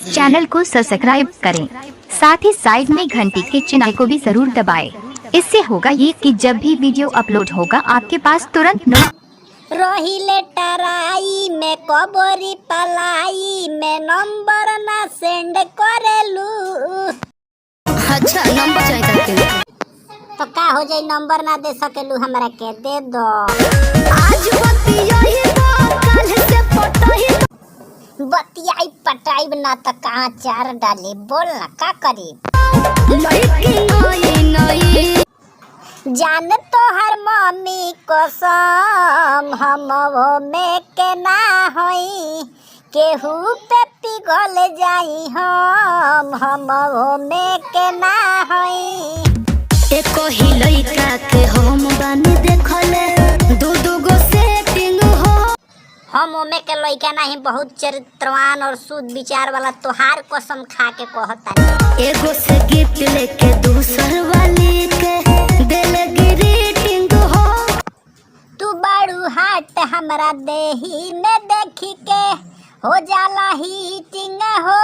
Channel को subscribe करें, साथ ही साइड में घंटी के चिन्ह को भी जरूर दबाएं। इससे होगा ये कि जब भी वीडियो अपलोड होगा आपके पास तुरंत रहिले टराई में कबरी पलाई में नंबर ना सेंड करेलू। अच्छा नंबर चाहिए तो का हो जाई नंबर ना दे सकेलू हमरा के दे दो। आज बतियाई तो कल से पटाई बतियाई पटाई ना तो कहाँ चार डाली बोल ना का करी। लड़की नई जान तो हर मम्मी कसम हम वो में के ना होई केहू पे पिघल जाई हम वो में के ना होई। एको ही लड़का के हम बानी देखले दो गो सेटिंग हो। हम ओमे के लइका नहीं बहुत चरित्रवान और शुद्ध विचार वाला तोहार कसम खा के कहता। एगो से गिफ्ट लेके दूसर वाली के दिल ग्रीटिंग हो। तू बाड़ू हाट हमरा देही में देखी के हो जाला हीटिंग हो।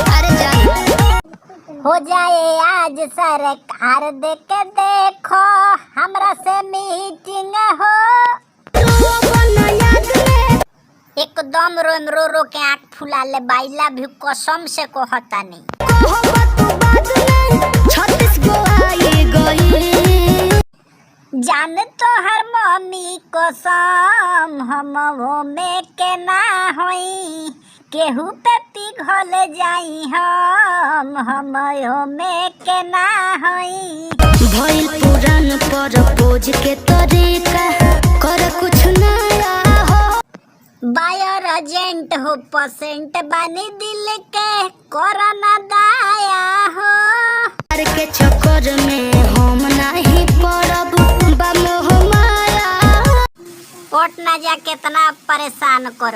अरे जान हो जाए आज सरकार दे के देखो हमरा से मीटिंग हो। एकदम रोम रो रो के आँख फुला ले बाइला भी कसम से कहता नहीं। जान तो हर मम्मी कसम हम वो में के ना होई केहू पे पिघल जाई हम वो में के ना होई। भइल पुरान पर पोज के तरीका कर कुछ नया हो। बायर एजेंट हो परसेंट बानी दिल के कोरोना दाया हो। प्यार के चक्कर में हम नहीं पड़ब बम हो माया। कोट ना जा कितना परेशान कर।